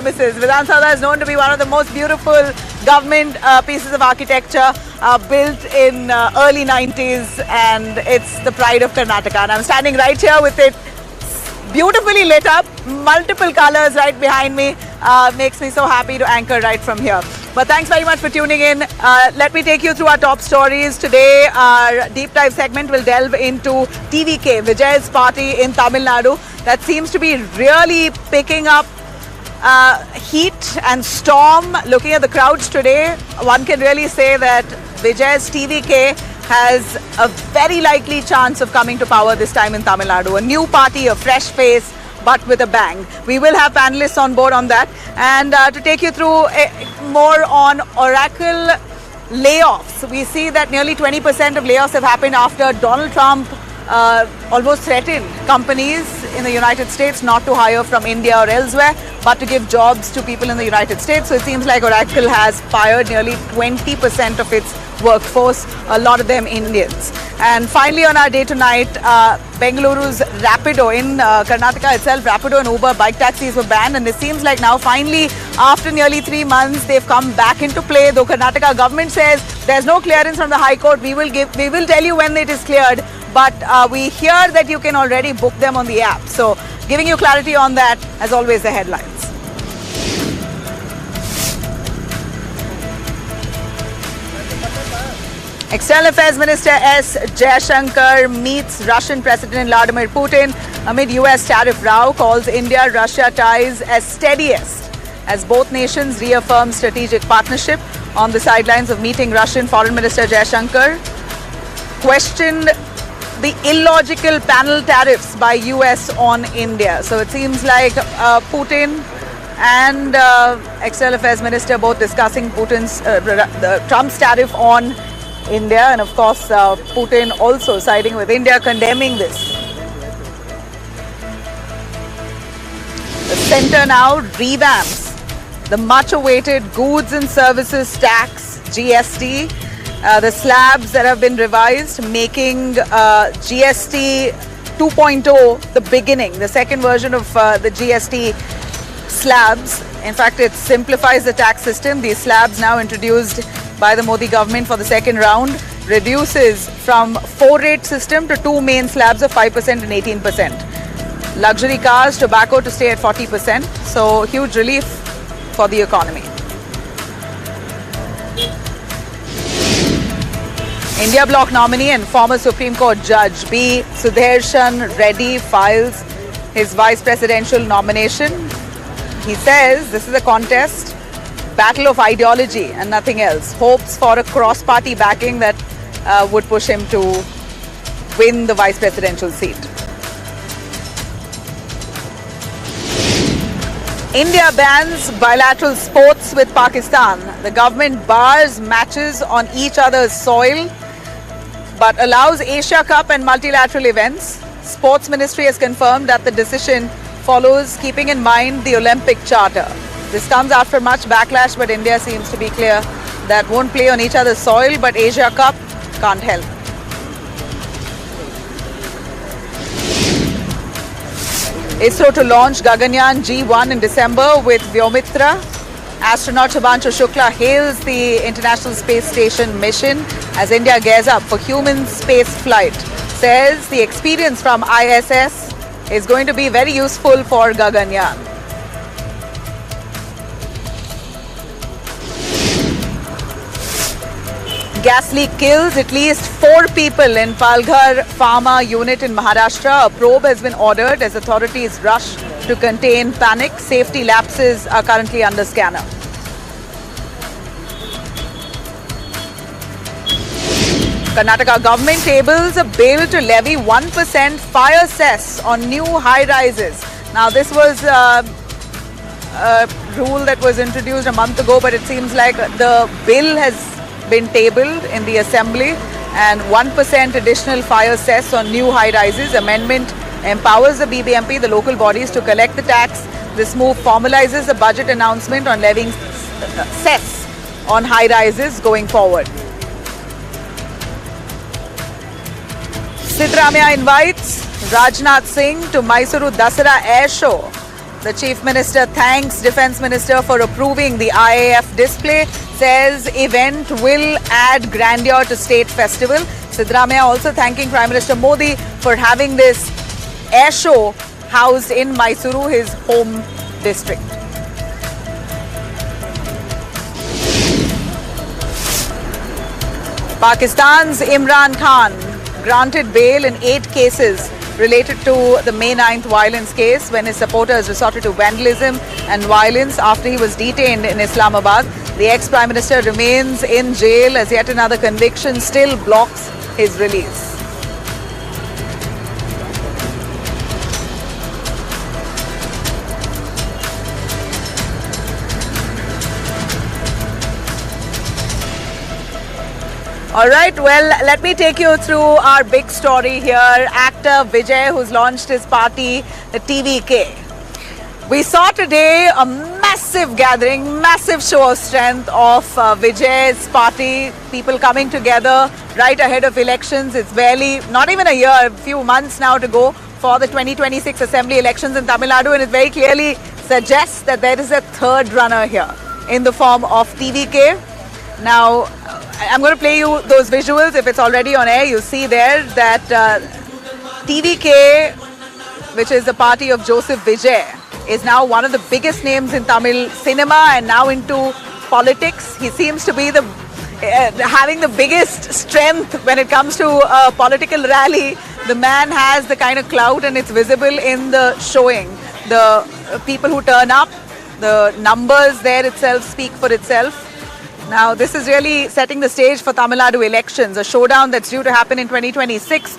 Vidhan Sabha is known to be one of the most beautiful government pieces of architecture built in early 90s, and it's the pride of Karnataka. And I'm standing right here with it beautifully lit up, multiple colors right behind me. Makes me so happy to anchor right from here. But thanks very much for tuning in. Let me take you through our top stories. Today, our deep dive segment will delve into TVK, Vijay's party in Tamil Nadu. That seems to be really picking up heat and storm. Looking at the crowds today, one can really say that Vijay's TVK has a very likely chance of coming to power this time in Tamil Nadu. A new party, a fresh face, but with a bang. We will have panelists on board on that. And to take you through more on Oracle layoffs, we see that nearly 20% of layoffs have happened after Donald Trump almost threatened companies in the United States not to hire from India or elsewhere, but to give jobs to people in the United States. So it seems like Oracle has fired nearly 20% of its workforce, a lot of them Indians. And finally, on our day tonight, Bengaluru's Rapido in Karnataka itself, Rapido and Uber bike taxis were banned, and it seems like now finally, after nearly 3 months, they've come back into play. Though Karnataka government says there's no clearance from the High Court, we will tell you when it is cleared. But we hear that you can already book them on the app. So giving you clarity on that, as always, the headlines. External Affairs Minister S. Jaishankar meets Russian President Vladimir Putin amid US tariff row, calls India-Russia ties as steadiest as both nations reaffirm strategic partnership. On the sidelines of meeting, Russian Foreign Minister Jaishankar questioned the illogical panel tariffs by US on India. So it seems like Putin and External Affairs Minister both discussing Trump's tariff on India, and of course Putin also siding with India, condemning this. The centre now revamps the much awaited goods and services tax, GST. The slabs that have been revised, making GST 2.0 the beginning, the second version of the GST slabs. In fact, it simplifies the tax system. These slabs, now introduced by the Modi government for the second round, reduces from 4-rate system to 2 main slabs of 5% and 18%. Luxury cars, tobacco to stay at 40%. So huge relief for the economy. India Bloc nominee and former Supreme Court Judge B. Sudershan Reddy files his vice presidential nomination. He says this is a contest, battle of ideology and nothing else. Hopes for a cross-party backing that would push him to win the vice presidential seat. India bans bilateral sports with Pakistan. The government bars matches on each other's soil, but allows Asia Cup and multilateral events. Sports Ministry has confirmed that the decision follows keeping in mind the Olympic Charter. This comes after much backlash, but India seems to be clear that won't play on each other's soil, but Asia Cup can't help. ISRO to launch Gaganyaan G1 in December with Vyomitra. Astronaut Shubhanshu Shukla hails the International Space Station mission as India gears up for human space flight. Says the experience from ISS is going to be very useful for Gaganyaan. Gas leak kills at least 4 people in Palghar Pharma unit in Maharashtra. A probe has been ordered as authorities rush to contain panic. Safety lapses are currently under scanner. Karnataka government tables a bill to levy 1% fire cess on new high-rises. Now this was a rule that was introduced a month ago, but it seems like the bill has been tabled in the assembly, and 1% additional fire cess on new high-rises. Amendment empowers the BBMP, the local bodies, to collect the tax. This move formalizes the budget announcement on levying cess on high-rises going forward. Sidramaiah invites Rajnath Singh to Mysuru Dasara Air Show. The Chief Minister thanks Defence Minister for approving the IAF display, says event will add grandeur to state festival. Siddaramaiah also thanking Prime Minister Modi for having this air show housed in Mysuru, his home district. Pakistan's Imran Khan granted bail in 8 cases related to the May 9th violence case when his supporters resorted to vandalism and violence after he was detained in Islamabad. The ex-Prime Minister remains in jail as yet another conviction still blocks his release. All right, well, let me take you through our big story here. Actor Vijay, who's launched his party, the TVK. We saw today a massive gathering, massive show of strength of Vijay's party, people coming together right ahead of elections. It's barely, not even a year, a few months now to go for the 2026 Assembly elections in Tamil Nadu, and it very clearly suggests that there is a third runner here in the form of TVK. Now, I'm going to play you those visuals. If it's already on air, you'll see there that TVK, which is the party of Joseph Vijay, is now one of the biggest names in Tamil cinema and now into politics. He seems to be the having the biggest strength when it comes to a political rally. The man has the kind of clout, and it's visible in the showing. The people who turn up, the numbers there itself speak for itself. Now, this is really setting the stage for Tamil Nadu elections, a showdown that's due to happen in 2026.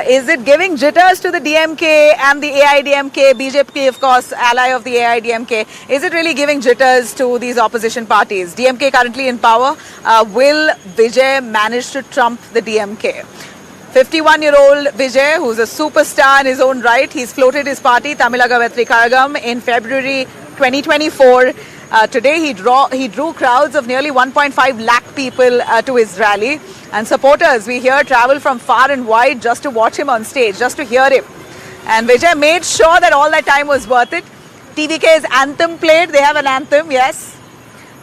Is it giving jitters to the DMK and the AIDMK, BJP, of course, ally of the AIDMK? Is it really giving jitters to these opposition parties? DMK currently in power. Will Vijay manage to trump the DMK? 51-year-old Vijay, who's a superstar in his own right, he's floated his party, Tamilaga Vettri Kazhagam, in February 2024. Today he drew crowds of nearly 1.5 lakh people to his rally, and supporters, we hear, travel from far and wide just to watch him on stage, just to hear him. And Vijay made sure that all that time was worth it. TVK's anthem played. They have an anthem, yes.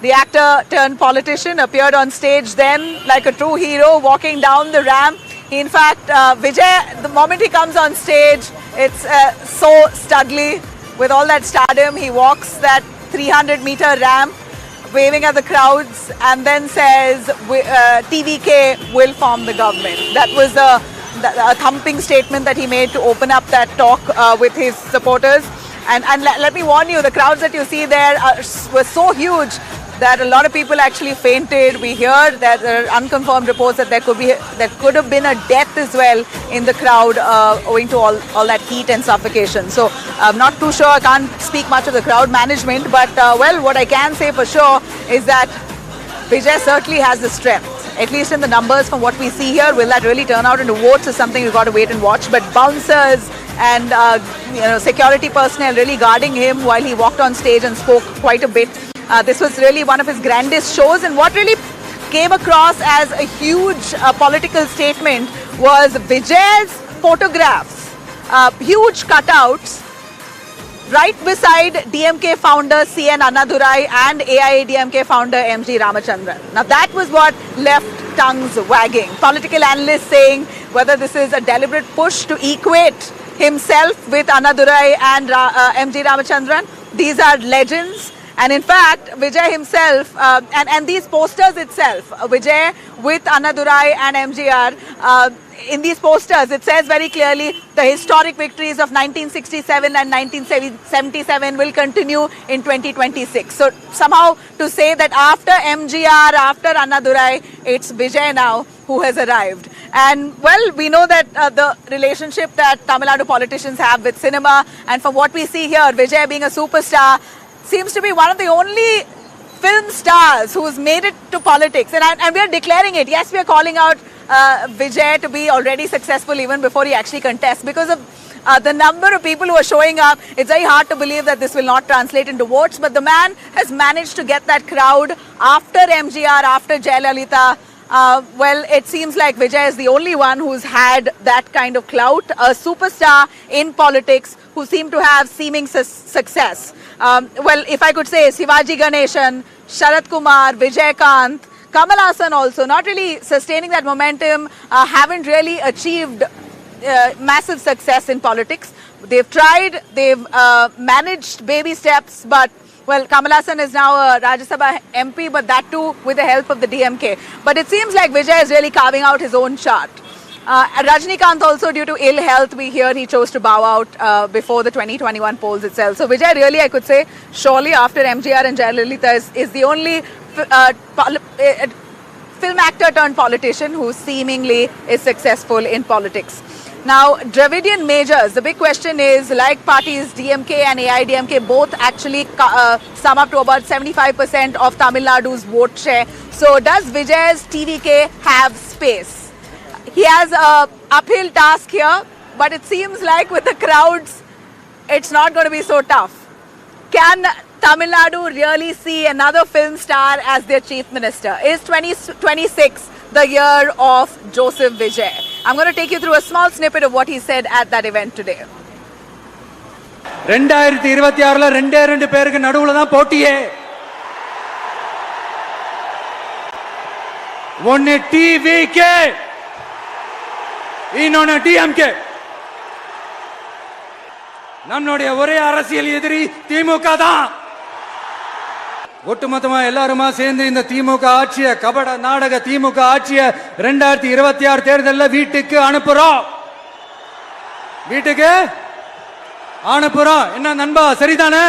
The actor turned politician appeared on stage then like a true hero, walking down the ramp. In fact, Vijay, the moment he comes on stage, it's so studly. With all that stardom, he walks that 300-meter ramp, waving at the crowds, and then says TVK will form the government. That was a thumping statement that he made to open up that talk with his supporters. And let me warn you, the crowds that you see there were so huge that a lot of people actually fainted. We hear that there are unconfirmed reports that there could have been a death as well in the crowd owing to all that heat and suffocation. So I'm not too sure. I can't speak much of the crowd management, but well, what I can say for sure is that Vijay certainly has the strength, at least in the numbers from what we see here. Will that really turn out into votes is something we've got to wait and watch. But bouncers and security personnel really guarding him while he walked on stage and spoke quite a bit. This was really one of his grandest shows, and what really came across as a huge political statement was Vijay's photographs, huge cutouts right beside DMK founder CN Annadurai and AIADMK founder MG Ramachandran. Now that was what left tongues wagging. Political analysts saying whether this is a deliberate push to equate himself with Annadurai and MG Ramachandran. These are legends. And in fact, Vijay himself, and these posters itself, Vijay with Annadurai and MGR, in these posters, it says very clearly the historic victories of 1967 and 1977 will continue in 2026. So somehow to say that after MGR, after Annadurai, it's Vijay now who has arrived. And well, we know that the relationship that Tamil Nadu politicians have with cinema, and from what we see here, Vijay being a superstar, seems to be one of the only film stars who's made it to politics. And we are declaring it. Yes, we are calling out Vijay to be already successful even before he actually contests. Because of the number of people who are showing up, it's very hard to believe that this will not translate into votes. But the man has managed to get that crowd after MGR, after Jayalalitha, Well, it seems like Vijay is the only one who's had that kind of clout, a superstar in politics who seemed to have seeming success. Well, if I could say Sivaji Ganeshan, Sharat Kumar, Vijay Kant, Kamal Haasan also, not really sustaining that momentum, haven't really achieved massive success in politics. They've tried, they've managed baby steps, but well, Kamal Haasan is now a Rajya Sabha MP, but that too with the help of the DMK. But it seems like Vijay is really carving out his own chart. Rajnikant also, due to ill health, we hear he chose to bow out before the 2021 polls itself. So Vijay really, I could say, surely after MGR and Jayalalitha is the only film actor turned politician who seemingly is successful in politics. Now, Dravidian majors, the big question is, like parties DMK and AIDMK both actually sum up to about 75% of Tamil Nadu's vote share. So does Vijay's TVK have space? He has an uphill task here, but it seems like with the crowds, it's not going to be so tough. Can Tamil Nadu really see another film star as their chief minister? Is 2026 the year of Joseph Vijay? I'm going to take you through a small snippet of what he said at that event today. 2026ல ரெண்டு பேருக்கு நடுவுல தான் போட்டியே. ஒன்னு TVK, இன்னொன்னு DMK. நம்மளுடைய ஒரே அரசியல் எதிரி திமுக தான். ஒட்டுமொத்தமா எல்லாருமா சேர்ந்து இந்த திமுக ஆட்சியை, கபட நாடக திமுக ஆட்சியை 2026 தேர்தலில் வீட்டுக்கு அனுப்புறோம். வீட்டுக்கு அனுப்புறோம். என்ன நண்பா, சரிதானே?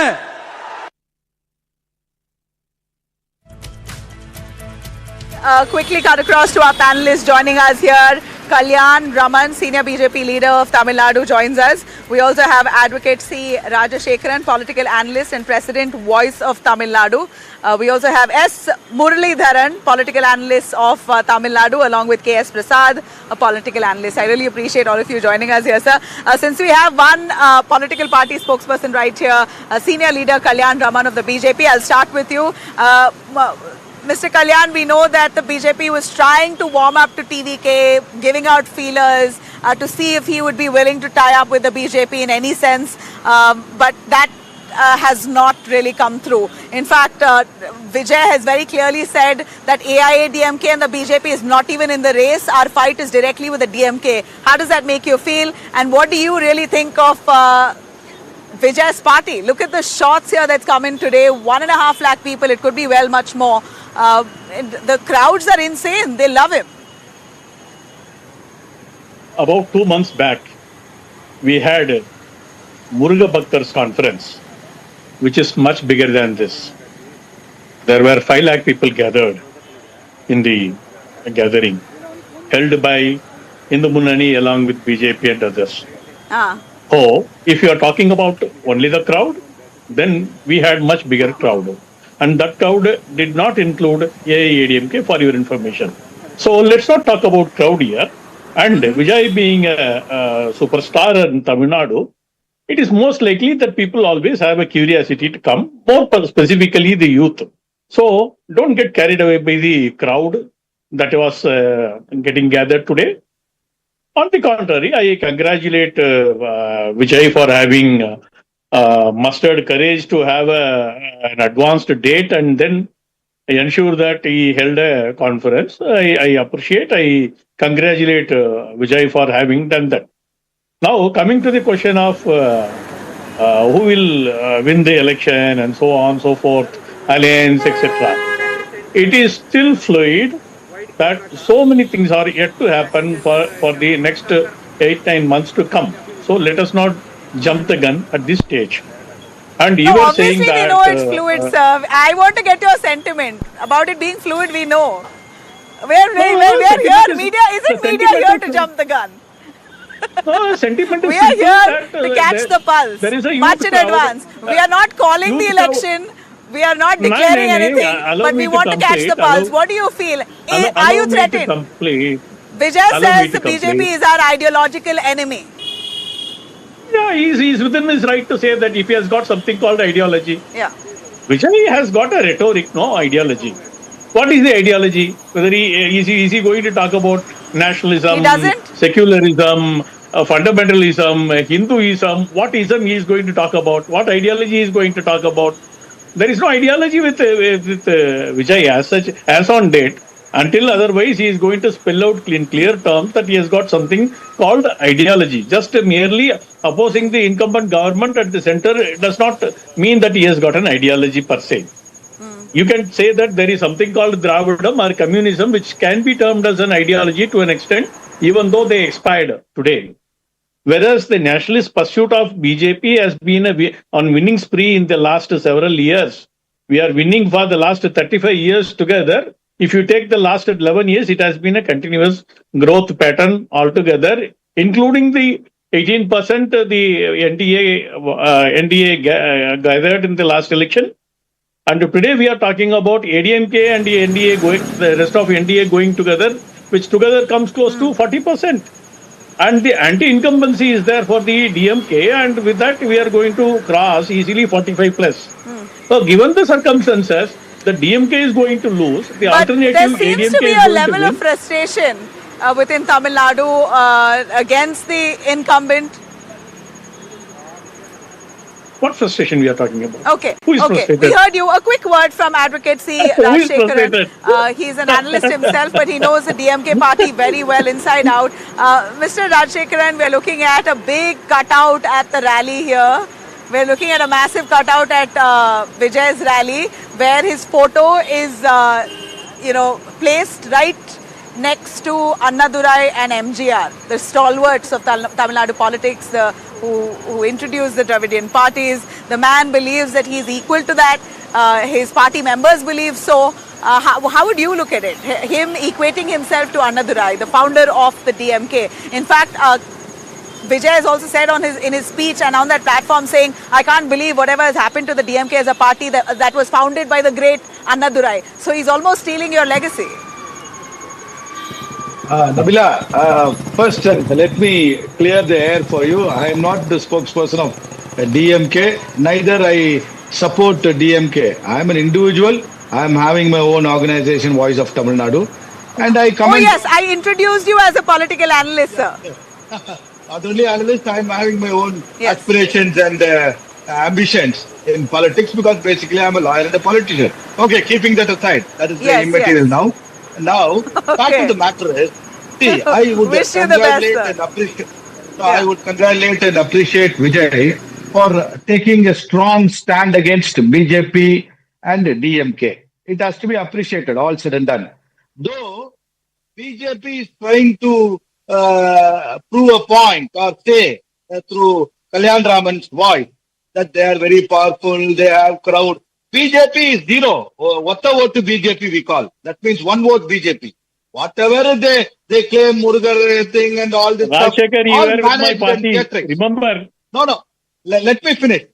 Quickly cut across to our panelists joining us here. Kalyan Raman, Senior BJP Leader of Tamil Nadu, joins us. We also have Advocate C. Rajashekaran, Political Analyst and President, Voice of Tamil Nadu. We also have S. Muralidharan, Political Analyst of Tamil Nadu, along with K.S. Prasad, a Political Analyst. I really appreciate all of you joining us here, sir. Since we have one political party spokesperson right here, Senior Leader Kalyan Raman of the BJP, I'll start with you. Mr. Kalyan, we know that the BJP was trying to warm up to TVK, giving out feelers to see if he would be willing to tie up with the BJP in any sense, but that has not really come through. In fact, Vijay has very clearly said that AIADMK and the BJP is not even in the race. Our fight is directly with the DMK. How does that make you feel? And what do you really think of Vijay's party? Look at the shots here that's come in today. 1.5 lakh people. It could be well much more. The crowds are insane. They love him. About 2 months back, we had Muruga Bhaktars conference, which is much bigger than this. There were 5 lakh people gathered in the gathering, held by Hindu Munnani along with BJP and others. So, if you are talking about only the crowd, then we had much bigger crowd. And that crowd did not include AIADMK, for your information. So let's not talk about crowd here. And Vijay being a superstar in Tamil Nadu, it is most likely that people always have a curiosity to come, more specifically the youth. So don't get carried away by the crowd that was getting gathered today. On the contrary, I congratulate Vijay for having mustered courage to have an advanced date and then ensure that he held a conference. I appreciate, I congratulate Vijay for having done that. Now, coming to the question of who will win the election and so on, so forth, alliance, etc. It is still fluid that so many things are yet to happen for the next 8-9 months to come. So let us not jump the gun at this stage. And you were saying that... Obviously, we know it's fluid, sir. I want to get your sentiment. About it being fluid, we know. We're here. Media, isn't media here to jump the gun? No, sentiment is we are here to catch the pulse, much in advance. We are not calling the election. We are not declaring anything, but we want to catch the pulse. What do you feel? Are you threatened? Vijay says the BJP is our ideological enemy. Yeah, he's within his right to say that if he has got something called ideology. Yeah. Vijay has got a rhetoric, no ideology. What is the ideology? Whether is he going to talk about nationalism, He doesn't. secularism, fundamentalism, Hinduism? What ism he is going to talk about? What ideology he is going to talk about? There is no ideology with Vijay as such, as on date, until otherwise he is going to spell out in clear terms that he has got something called ideology. Just merely opposing the incumbent government at the center does not mean that he has got an ideology per se. You can say that there is something called Dravidam or communism, which can be termed as an ideology to an extent, even though they expired today. Whereas the nationalist pursuit of BJP has been on winning spree in the last several years. We are winning for the last 35 years together. If you take the last 11 years, it has been a continuous growth pattern altogether, including the 18% the NDA gathered in the last election. And today we are talking about ADMK and the NDA going, the rest of NDA going together, which together comes close to 40%. And the anti-incumbency is there for the DMK, and with that we are going to cross easily 45 plus. So given the circumstances, the DMK is going to lose. The But alternative there seems ADMK to be is a going level to of win. frustration within Tamil Nadu against the incumbent. What frustration we are talking about? Okay, Who is okay. frustrated? We heard you. A quick word from Advocate C. Who is Jaishankar. frustrated? He's an analyst himself, but he knows the DMK party very well inside out. Mr. Rajshekaran, we're looking at a big cutout at the rally here. We're looking at a massive cutout at Vijay's rally, where his photo is, placed right next to Annadurai and MGR, the stalwarts of Tamil Nadu politics, who introduced the Dravidian parties. The man believes that he's equal to that. His party members believe so. How would you look at it? Him equating himself to Annadurai, the founder of the DMK. In fact, Vijay has also said in his speech and on that platform saying, I can't believe whatever has happened to the DMK as a party that was founded by the great Annadurai. So he's almost stealing your legacy. Nabila, first let me clear the air for you. I am not the spokesperson of DMK, neither I support DMK. I am an individual. I am having my own organization, Voice of Tamil Nadu. And I comment... Oh yes, I introduced you as a political analyst, sir. Not only analyst, I am having my own Yes. aspirations and ambitions in politics because basically I am a lawyer and a politician. Okay, keeping that aside, that is Yes, the immaterial yes. now. Now, fact of the matter is, see, I would Wish you the best, congratulate sir. and appreciate. So Yeah. I would congratulate and appreciate Vijay for taking a strong stand against BJP and DMK. It has to be appreciated, all said and done. Though BJP is trying to prove a point or say through Kalyan Raman's voice that they are very powerful, they have crowd. BJP is zero. Whatever to BJP we call. That means one vote BJP. Whatever they claim Murugar thing and all this stuff. Rajshekar, you all were with my managed and party. theatrics. Remember? No. Let me finish.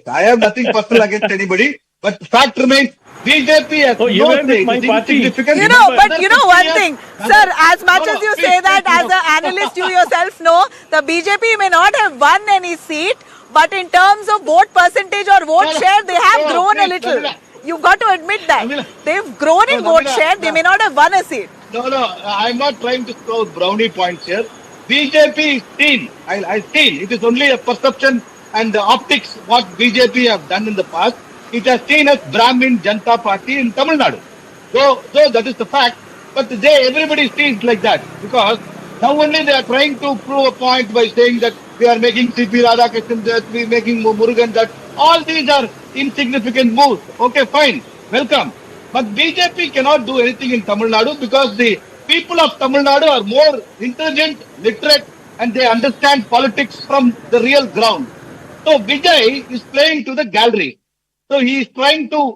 I have nothing personal against anybody. But fact remains, BJP has Oh, you no were with say. my It is party. insignificant. You know, Remember, but you know one thing, sir, as much as you say that as an analyst, you yourself know, the BJP may not have won any seat, but in terms of vote percentage or vote share, they have grown a little. You've got to admit that. They've grown in vote share, they may not have won a seat. No, I'm not trying to score brownie points here. BJP is seen. I seen. It is only a perception and the optics what BJP have done in the past. It has seen as Brahmin Janata Party in Tamil Nadu. So that is the fact. But everybody sees like that because now only they are trying to prove a point by saying that we are making CP Radhakrishnan that, we are making Murugan that. All these are insignificant moves. Okay, fine. Welcome. But BJP cannot do anything in Tamil Nadu because the people of Tamil Nadu are more intelligent, literate, and they understand politics from the real ground. So Vijay is playing to the gallery. So he is trying to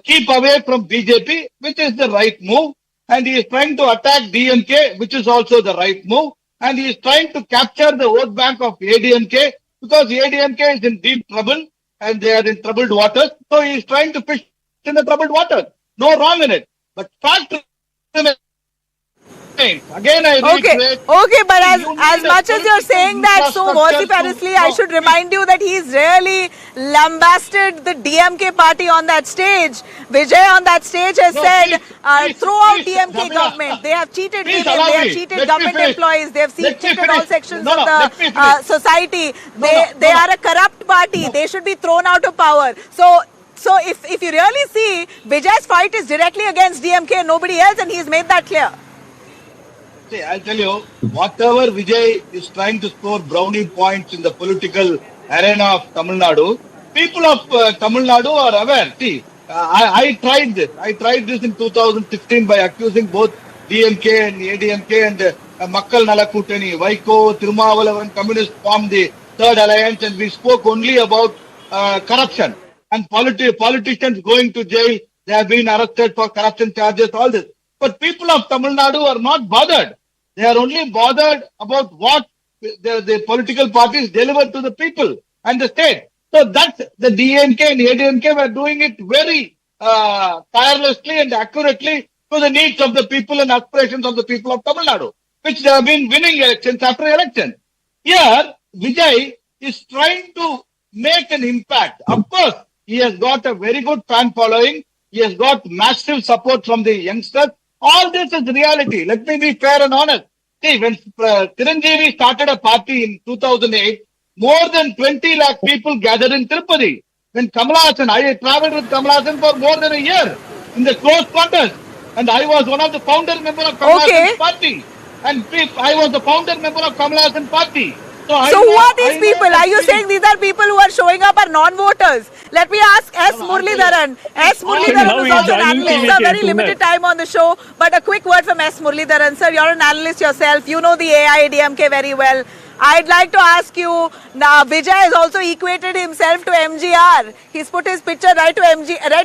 keep away from BJP, which is the right move. And he is trying to attack DMK, which is also the right move. And he is trying to capture the vote bank of ADMK because ADMK is in deep trouble and they are in troubled waters. So he is trying to fish in the troubled waters. No wrong in it. But fact remains, constraints. Again, I Okay, reiterate. okay, but you as need a much as you're political saying that so infrastructure vociferously, to- I no, should remind you that he's really lambasted the DMK party on that stage. Vijay on that stage has No, said, throw out please, DMK Tamila, government. They have cheated please women, allow they have me. cheated Let me government finish. employees, they have Let me cheated all finish. sections No, of no, the let me finish. society. No, no, They no, are a corrupt party. no. They should be thrown out of power. So if you really see, Vijay's fight is directly against DMK and nobody else, and he's made that clear. See, I'll tell you, whatever Vijay is trying to score brownie points in the political arena of Tamil Nadu, people of Tamil Nadu are aware. See, I tried this. I tried this in 2016 by accusing both DMK and ADMK and Makkal Nala Kutani, Vaiko, Tirumavalavan, Communists formed the Third Alliance, and we spoke only about corruption and politicians going to jail. They have been arrested for corruption charges, all this. But people of Tamil Nadu are not bothered. They are only bothered about what the political parties deliver to the people and the state. So that's the DMK and ADMK were doing it very tirelessly and accurately to the needs of the people and aspirations of the people of Tamil Nadu, which they have been winning elections after election. Here, Vijay is trying to make an impact. Of course, he has got a very good fan following. He has got massive support from the youngsters. All this is reality. Let me be fair and honest. See, when Chiranjeevi started a party in 2008, more than 20 lakh people gathered in Tirupati. When Kamal Haasan, I traveled with Kamal Haasan for more than a year in the close quarters. And I was one of the founder members of Kamal Haasan's party. And I was the founder member of Kamal Haasan party. So who are these people? Are you saying these are people who are showing up are non-voters? Let me ask S. Muralidharan. S. Muralidharan is also an analyst. Sir, very limited time on the show, but a quick word from S. Muralidharan. Sir, you're an analyst yourself. You know the AIADMK very well. I'd like to ask you, now Vijay has also equated himself to MGR. He's put his picture right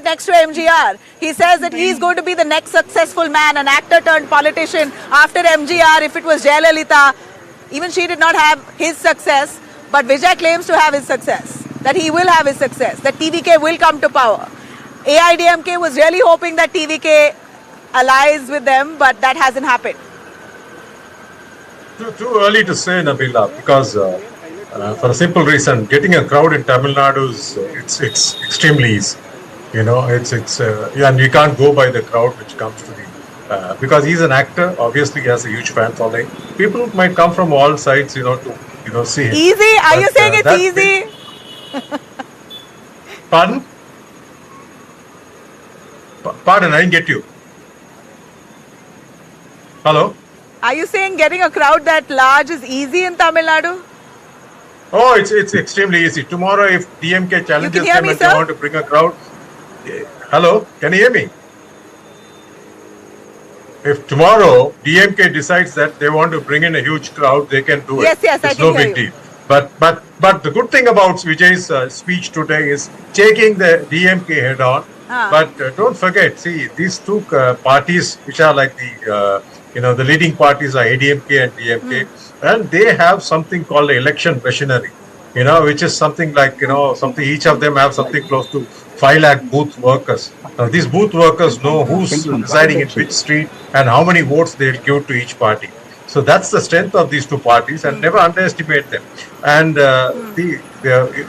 next to MGR. He says that he's going to be the next successful man, an actor turned politician after MGR. If it was Jayalalitha, even she did not have his success, but Vijay claims to have his success, that he will have his success, that TVK will come to power. AIADMK was really hoping that TVK allies with them, but that hasn't happened. Too early to say, Nabila, because for a simple reason, getting a crowd in Tamil Nadu is it's extremely easy. You know, and you can't go by the crowd which comes to the because he's an actor. Obviously, he has a huge fan following. People might come from all sides, to see him. Easy? Are you saying it's easy? Pardon? Pardon, I didn't get you. Hello? Are you saying getting a crowd that large is easy in Tamil Nadu? Oh, it's extremely easy. Tomorrow, if DMK challenges them and they want to bring a crowd. Hello? Can you hear me? If tomorrow DMK decides that they want to bring in a huge crowd, they can do it. Yes, it's no big deal. But the good thing about Vijay's speech today is taking the DMK head on. But don't forget, see, these two parties, which are like the leading parties are ADMK and DMK, and they have something called the election machinery, which is something like, something each of them have something close to 5 lakh booth workers. Now, these booth workers know who's residing in which street and how many votes they'll give to each party. So that's the strength of these two parties, and never underestimate them. And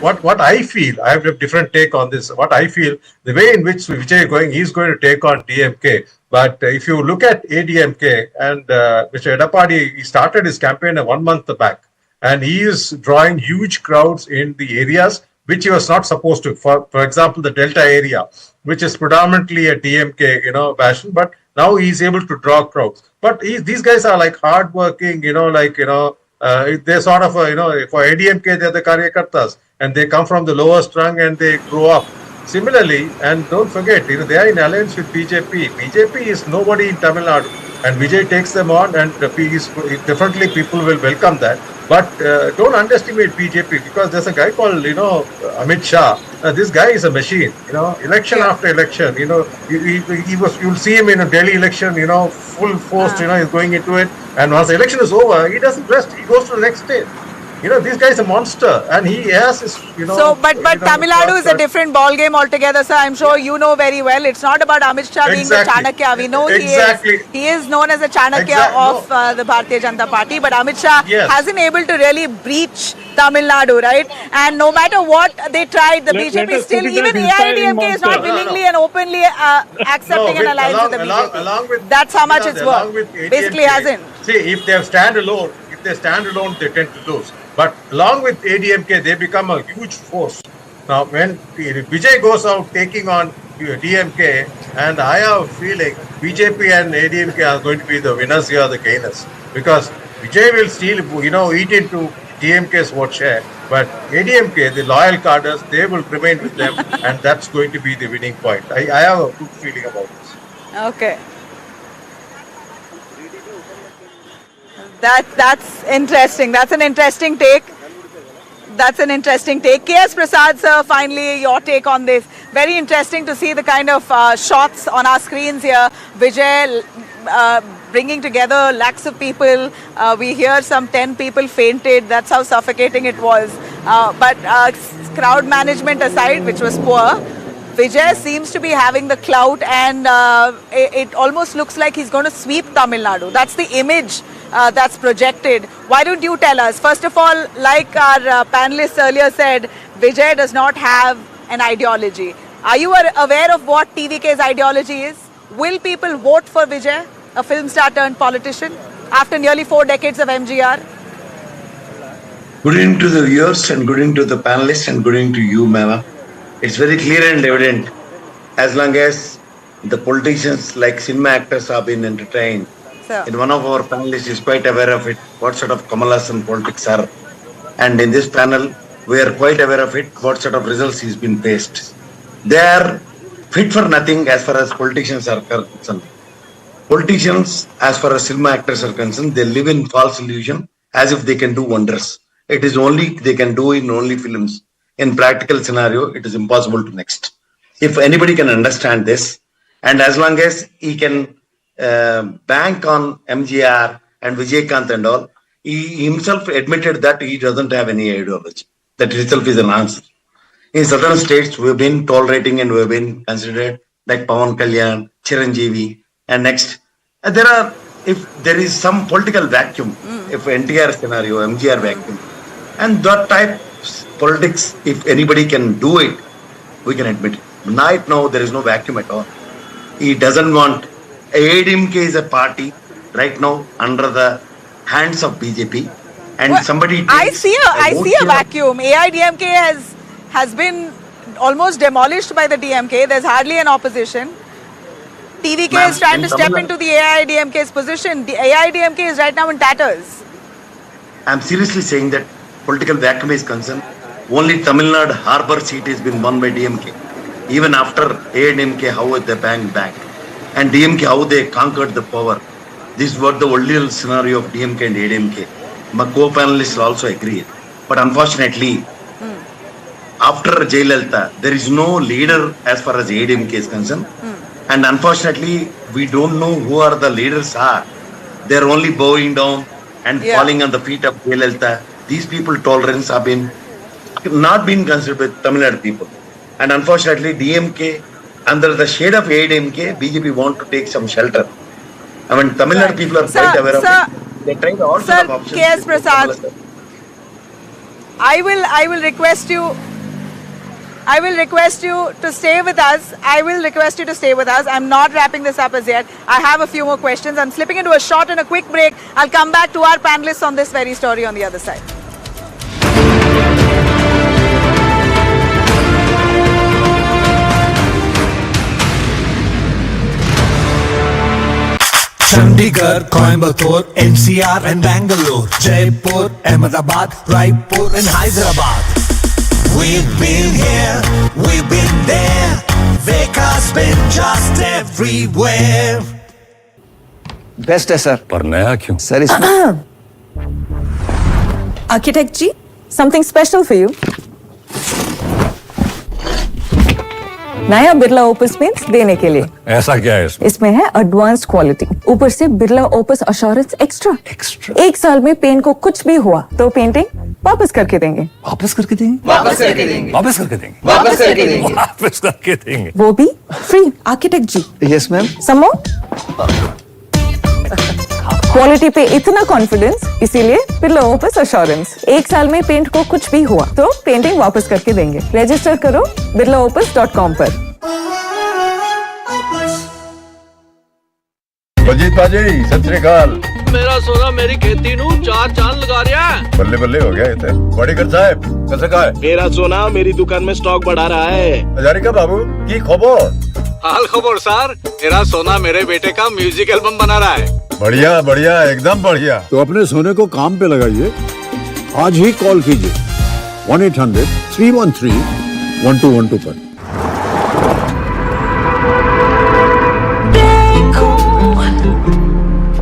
what I feel, I have a different take on this. What I feel, the way in which Vijay he's going to take on DMK. But if you look at ADMK and Mr. Edapadi, he started his campaign 1 month back, and he is drawing huge crowds in the areas which he was not supposed to. For example, the Delta area, which is predominantly a DMK, bastion, but now he's able to draw crowds. But these guys are like hardworking, they're sort of, for ADMK, they're the Karyakartas, and they come from the lowest rung and they grow up. Similarly, and don't forget, they are in alliance with BJP. BJP is nobody in Tamil Nadu, and Vijay takes them on, and definitely people will welcome that. But don't underestimate BJP, because there's a guy called, Amit Shah. This guy is a machine, election after election, you'll see him in a Delhi election, full force, he's going into it. And once the election is over, he doesn't rest. He goes to the next state. this guy is a monster, and he has his, So, but Tamil Nadu is a different ball game altogether, sir. I'm sure you know very well. It's not about Amit Shah being the Chanakya. We know he is known as the Chanakya of the Bharatiya Janata Party. But Amit Shah hasn't able to really breach Tamil Nadu, right? And no matter what they tried, the BJP still, even AIDMK is not willingly and openly accepting an alliance with the BJP. That's how much it's worth. Basically hasn't. See, if they stand alone, they tend to lose. But along with ADMK, they become a huge force. Now, when Vijay goes out taking on DMK, and I have a feeling BJP and ADMK are going to be the winners here, the gainers. Because Vijay will still, eat into DMK's vote share. But ADMK, the loyal cadres, they will remain with them, and that's going to be the winning point. I have a good feeling about this. Okay. That's interesting. That's an interesting take. K.S. Prasad, sir, finally your take on this. Very interesting to see the kind of shots on our screens here. Vijay bringing together lakhs of people. We hear some 10 people fainted. That's how suffocating it was. But crowd management aside, which was poor, Vijay seems to be having the clout, and it almost looks like he's going to sweep Tamil Nadu. That's the image that's projected. Why don't you tell us? First of all, like our panelists earlier said, Vijay does not have an ideology. Are you aware of what TVK's ideology is? Will people vote for Vijay, a film star turned politician, after nearly 4 decades of MGR? Good evening to the viewers, and good evening to the panelists, and good evening to you, ma'am. It's very clear and evident, as long as the politicians like cinema actors have been entertained. In one of our panelists is quite aware of it, what sort of Kamal Hassan politics are. And in this panel, we are quite aware of it, what sort of results he's been faced. They are fit for nothing as far as politicians are concerned. Politicians, as far as cinema actors are concerned, they live in false illusion as if they can do wonders. It is only they can do in only films. In practical scenario, it is impossible to next. If anybody can understand this, and as long as he can bank on MGR and Vijay and all, he himself admitted that he doesn't have any ideology. That itself is an answer. In certain states, we've been tolerating and we've been considered like Pawan Kalyan, Chiranjeevi, and next. And if there is some political vacuum, if NTR scenario, MGR vacuum, and that type of politics, if anybody can do it, we can admit it. Right now, there is no vacuum at all. He doesn't want. ADMK is a party right now under the hands of BJP, and somebody. I see a vacuum. AIDMK has been almost demolished by the DMK. There's hardly an opposition. TVK is trying to step into the AIDMK's position. The AIDMK is right now in tatters. I'm seriously saying that political vacuum is concerned. Only Tamil Nadu Harbour seat has been won by DMK. Even after AIDMK, how they banged back. And DMK, how they conquered the power. This was the original scenario of DMK and ADMK. My co-panelists also agree. But unfortunately, after Jayalalitha, there is no leader as far as ADMK is concerned. And unfortunately, we don't know who are the leaders are. They're only bowing down and falling on the feet of Jayalalitha. These people tolerance have not been considered by Tamil Nadu people. And unfortunately, DMK, under the shade of ADMK, BJP want to take some shelter. I mean, Tamil Nadu people are quite aware of it. They tried all sorts of options. K.S. Prasad, I will request you to stay with us. I'm not wrapping this up as yet. I have a few more questions. I'm slipping into a short and a quick break. I'll come back to our panelists on this very story on the other side. Chandigarh, Coimbatore, NCR and Bangalore, Jaipur, Ahmedabad, Raipur and Hyderabad. We've been here, we've been there, Veka's been just everywhere. Best है sir पर नया क्यों sir इसमें Architect Ji, something special for you. नया Birla opus paints देने के लिए। ऐसा क्या है इसमें? इसमें है एडवांस्ड क्वालिटी, ऊपर से बिरला ओपस अश्योरेंस एक्स्ट्रा। 1 साल में पेंट को कुछ भी हुआ तो पेंटिंग वापस करके देंगे। वापस करके देंगे? वापस करके देंगे। वापस करके देंगे? वापस करके देंगे। वापस करके देंगे। वो भी फ्री। आर्किटेक्ट जी। Yes ma'am. समो क्वालिटी पे इतना कॉन्फिडेंस, इसीलिए बिरला ओपस अश्योरेंस। 1 साल में पेंट को कुछ भी हुआ तो पेंटिंग वापस करके देंगे। रजिस्टर करो birlaopus.com पर। बलजीत बाजी सत श्री अकाल। मेरा सोना मेरी खेती नू 4 चांद लगा रहा है। बल्ले बल्ले हो गया इतने बड़ी कर साहब कैसे का है? मेरा सोना मेरी दुकान में स्टॉक बढ़ा रहा है। हजारिका बाबू की खबर? हाल खबर सर, मेरा सोना मेरे बेटे का म्यूजिक एल्बम बना रहा है। बढ़िया बढ़िया एकदम बढ़िया। तो अपने सोने को काम पे लगाइए, आज ही कॉल कीजिए 1-800-313-1212 पर।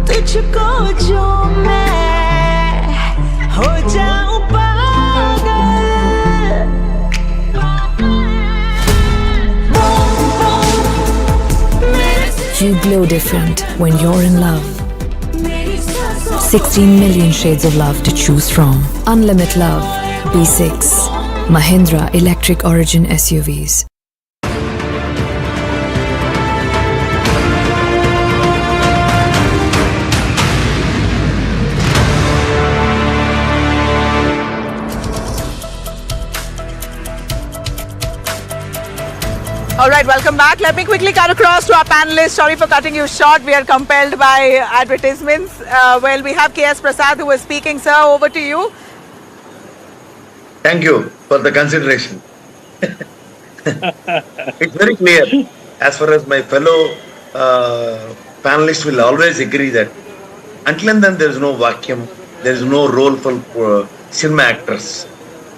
तुझको जो मैं हो जाऊं You glow different when you're in love. 16 million shades of love to choose from. Unlimited love. B6. Mahindra Electric Origin SUVs. All right, welcome back. Let me quickly cut across to our panelists. Sorry for cutting you short. We are compelled by advertisements. Well, we have K.S. Prasad who is speaking. Sir, over to you. Thank you for the consideration. It's very clear, as far as my fellow panelists will always agree that until and then there is no vacuum, there is no role for cinema actors.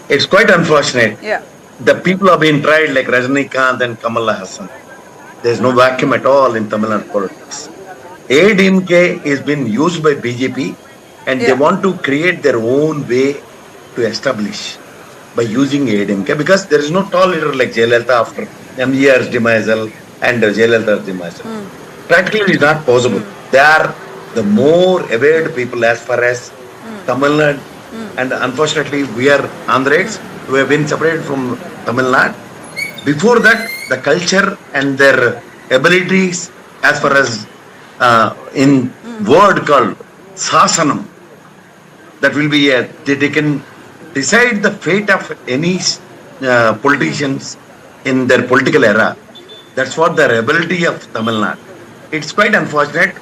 It's quite unfortunate. Yeah. The people have been tried like Rajinikanth and Kamal Hassan. There is no vacuum at all in Tamil Nadu politics. DMK is been used by BJP and they want to create their own way to establish by using DMK because there is no tall leader like Jayalalitha after MGR's demisal and Jayalalitha's demisal. Practically it is not possible. They are the more aware people as far as Tamil Nadu and unfortunately we are Andhras who have been separated from Tamil Nadu. Before that, the culture and their abilities as far as in word called Sasanam, that will be they can decide the fate of any politicians in their political era. That's what the ability of Tamil Nadu. It's quite unfortunate,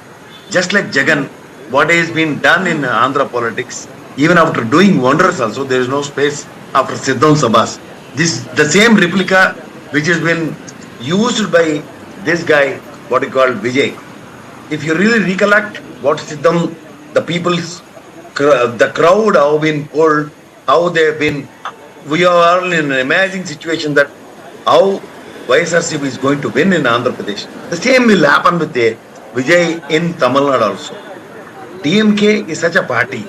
just like Jagan, what has been done in Andhra politics, even after doing wonders also, there is no space after Siddham Sabhas. This the same replica which has been used by this guy, what he called Vijay. If you really recollect what Siddham, the people's, the crowd have been pulled, how they have been, we are all in an amazing situation that how YSRCP is going to win in Andhra Pradesh. The same will happen with the Vijay in Tamil Nadu also. DMK is such a party,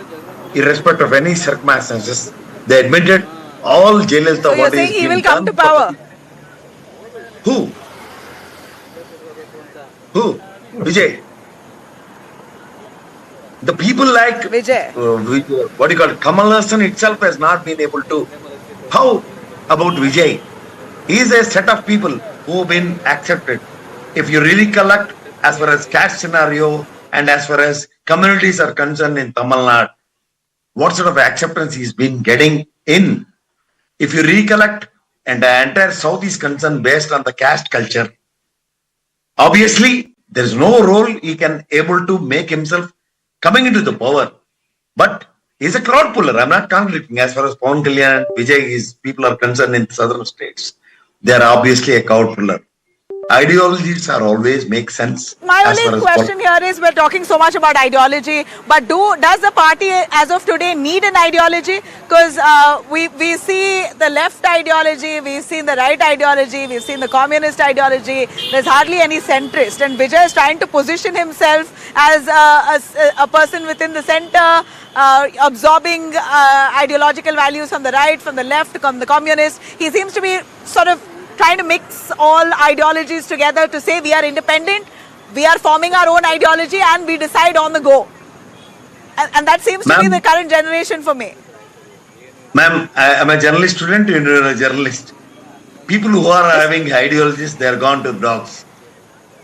irrespective of any circumstances. They admitted all Jayalalitha. So you're saying he will come to power? Who? Vijay. The people like Vijay. What do you call it? Kamal Hassan itself has not been able to. How about Vijay? He is a set of people who have been accepted. If you really collect as far as caste scenario and as far as communities are concerned in Tamil Nadu, what sort of acceptance he's been getting in. If you recollect, and the entire South is concerned based on the caste culture, obviously there is no role he can able to make himself coming into the power. But he's a crowd puller. I'm not contradicting as far as Pawan Kalyan and Vijay, his people are concerned in southern states. They are obviously a crowd puller. Ideologies are always make sense. My only question here is, we're talking so much about ideology, but does the party as of today need an ideology? Because we see the left ideology, we've seen the right ideology, we've seen the communist ideology, there's hardly any centrist, and Vijay is trying to position himself as a person within the center, absorbing ideological values from the right, from the left, from the communists. He seems to be sort of trying to mix all ideologies together to say we are independent, we are forming our own ideology and we decide on the go. And that seems to be the current generation for me. Ma'am, I am a journalist student, you are a journalist. People who are having ideologies, they are gone to dogs.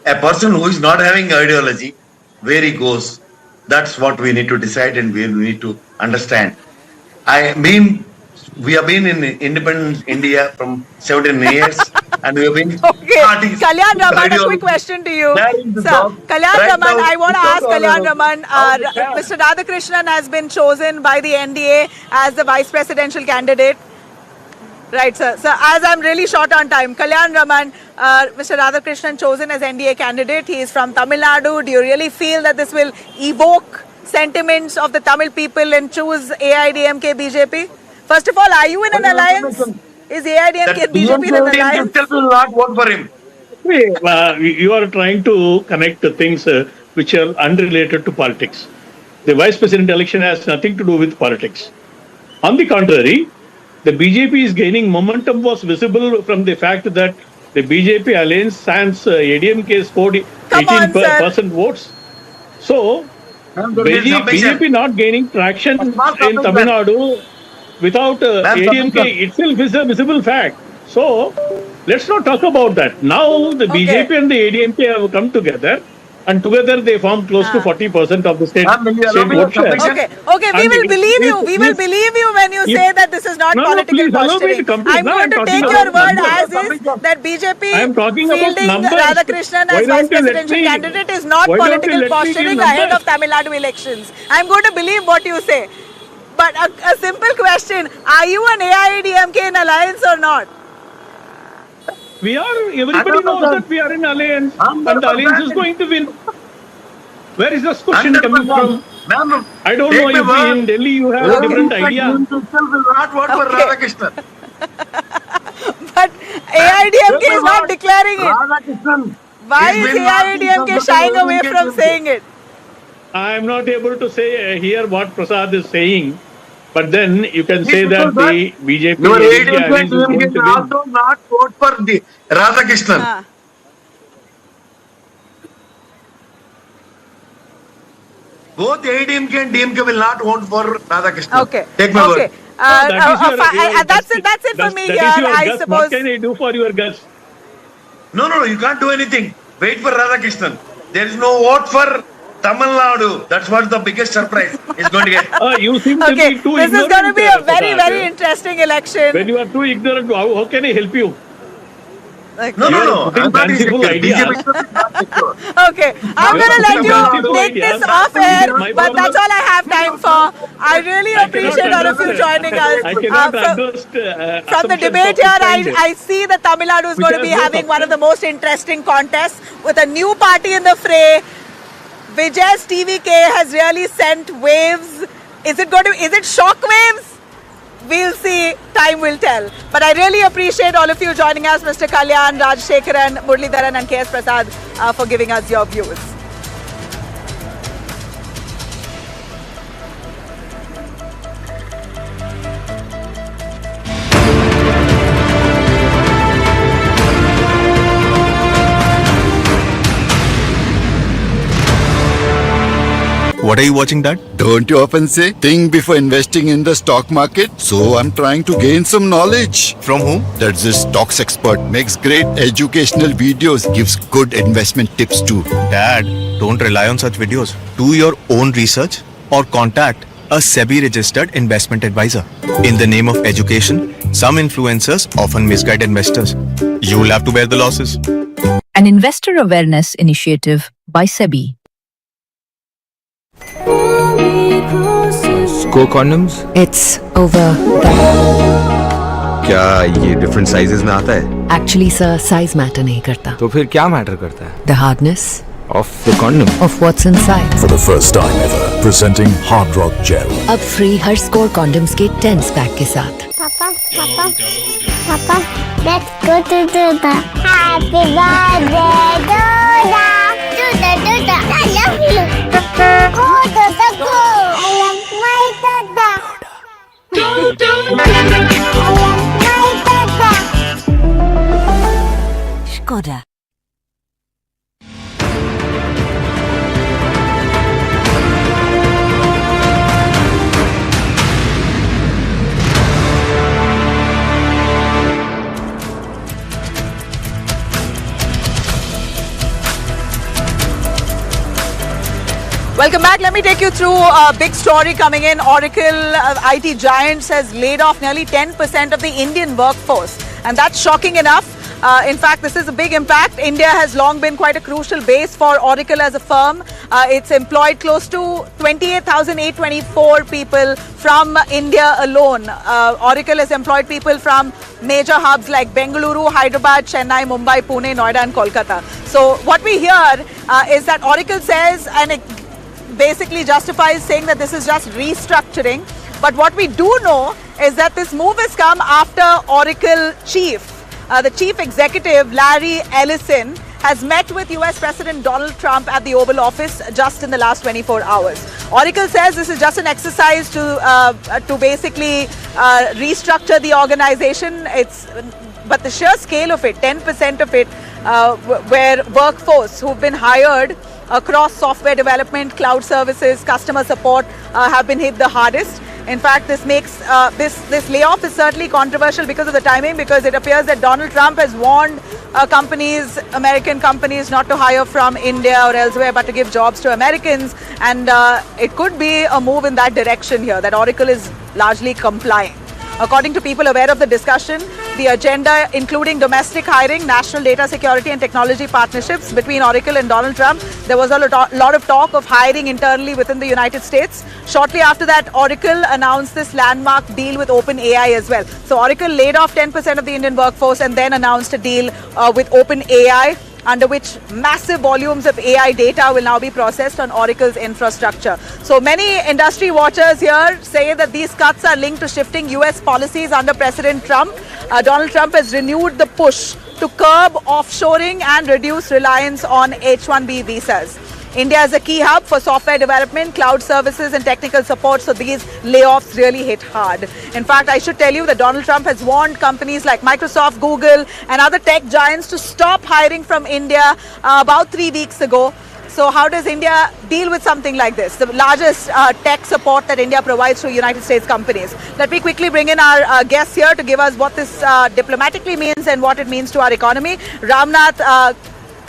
A person who is not having ideology, where he goes, that's what we need to decide and we need to understand. We have been in independent India from 17 years and we have been parties. Kalyan Raman, a quick question to you. Sir, Kalyan Raman, I want to ask Kalyan Raman, Mr. Radhakrishnan has been chosen by the NDA as the vice presidential candidate. Right, sir. So, as I'm really short on time, Kalyan Raman, Mr. Radhakrishnan chosen as NDA candidate. He is from Tamil Nadu. Do you really feel that this will evoke sentiments of the Tamil people and choose AIDMK BJP? First of all, are you in an alliance? Is AIDMK and BJP in an alliance? Will not vote for him. You are trying to connect the things which are unrelated to politics. The vice president election has nothing to do with politics. On the contrary, the BJP is gaining momentum was visible from the fact that the BJP alliance sans ADMK scored 18% votes. So, BJP not gaining traction in Tamil Nadu without ADMK itself is a visible fact. So, let's not talk about that. Now, the BJP and the ADMK have come together and together they form close to 40% of the state vote share. Okay, we will believe you. We will believe you when you say that this is not political posturing. I'm going to take your word as is that BJP fielding Radhakrishnan as vice presidential candidate is not political posturing ahead of Tamil Nadu elections. I'm going to believe what you say. But a simple question, are you an AIADMK in alliance or not? We are, everybody knows that we are in alliance and the alliance is going to win. Where is this question coming from? I don't know if in Delhi you have a different idea. will not vote for Radhakrishnan. But AIADMK is not declaring it. Why is AIADMK shying away from saying it? I am not able to say here what Prasad is saying. But then you can say that the BJP alliance is going to win. Also not vote for the Radhakrishnan. Both ADMK and DMK will not vote for Radhakrishnan. Okay. Take my word. That's it for me here, I suppose. What can I do for your guts? No, you can't do anything. Wait for Radhakrishnan. There is no vote for Tamil Nadu. That's what the biggest surprise is going to get. You seem to be too ignorant. This is going to be a very, very interesting election. When you are too ignorant, how can I help you? No. I'm not idea. Okay, I'm going to let you take this off air, but that's all I have time for. I really appreciate all of you joining us. From the debate here, I see that Tamil Nadu is going to be having one of the most interesting contests with a new party in the fray. Vijay's TVK has really sent waves. Is it shock waves? We'll see. Time will tell. But I really appreciate all of you joining us, Mr. Kalyan, Rajshekharan, Muralidharan and KS Prasad for giving us your views. What are you watching, Dad? Don't you often say, think before investing in the stock market? So I'm trying to gain some knowledge. From whom? That's this stocks expert. Makes great educational videos. Gives good investment tips too. Dad, don't rely on such videos. Do your own research or contact a SEBI registered investment advisor. In the name of education, some influencers often misguide investors. You will have to bear the losses. An investor awareness initiative by SEBI. Go condoms? It's over there. क्या ये different sizes में आता है? Actually, sir, size matter नहीं करता. तो फिर क्या matter करता है? The hardness Of the condom. of what's inside. For the first time ever, presenting Hard Rock Gel. अब free हर score condoms के 10 pack के साथ. Papa, let's go to the happy birthday, Duda. I love you. Go, Duda, go. I love my Duda. I love my Duda. Welcome back. Let me take you through a big story coming in. Oracle, IT giants, has laid off nearly 10% of the Indian workforce. And that's shocking enough. In fact, this is a big impact. India has long been quite a crucial base for Oracle as a firm. It's employed close to 28,824 people from India alone. Oracle has employed people from major hubs like Bengaluru, Hyderabad, Chennai, Mumbai, Pune, Noida and Kolkata. So what we hear is that Oracle says, and it basically justifies saying that this is just restructuring. But what we do know is that this move has come after Oracle chief, the chief executive, Larry Ellison, has met with US President Donald Trump at the Oval Office just in the last 24 hours. Oracle says this is just an exercise to basically restructure the organization. But the sheer scale of it, 10% of it, where workforce who've been hired across software development, cloud services, customer support have been hit the hardest. In fact, this makes this layoff is certainly controversial because of the timing, because it appears that Donald Trump has warned companies, American companies, not to hire from India or elsewhere, but to give jobs to Americans. And it could be a move in that direction here, that Oracle is largely complying. According to people aware of the discussion, the agenda including domestic hiring, national data security and technology partnerships between Oracle and Donald Trump. There was a lot of talk of hiring internally within the United States. Shortly after that, Oracle announced this landmark deal with OpenAI as well. So Oracle laid off 10% of the Indian workforce and then announced a deal with OpenAI, under which massive volumes of AI data will now be processed on Oracle's infrastructure. So many industry watchers here say that these cuts are linked to shifting US policies under President Trump. Donald Trump has renewed the push to curb offshoring and reduce reliance on H-1B visas. India is a key hub for software development, cloud services and technical support, so these layoffs really hit hard. In fact, I should tell you that Donald Trump has warned companies like Microsoft, Google and other tech giants to stop hiring from India about 3 weeks ago. So how does India deal with something like this? The largest tech support that India provides to United States companies. Let me quickly bring in our guests here to give us what this diplomatically means and what it means to our economy. Ramnath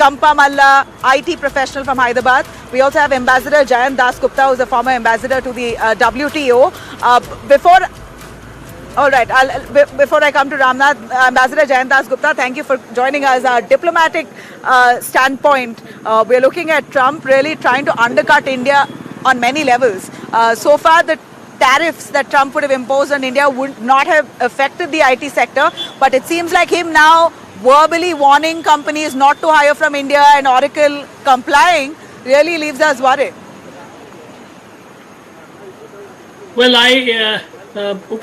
Kampamalla, IT professional from Hyderabad. We also have Ambassador Jayant Das Gupta, who is a former ambassador to the WTO. Before I come to Ramnath, Ambassador Jayant Das Gupta, thank you for joining us. Our diplomatic standpoint, we're looking at Trump really trying to undercut India on many levels. So far, the tariffs that Trump would have imposed on India would not have affected the IT sector, but it seems like him now verbally warning companies not to hire from India and Oracle complying really leaves us worried. Well, I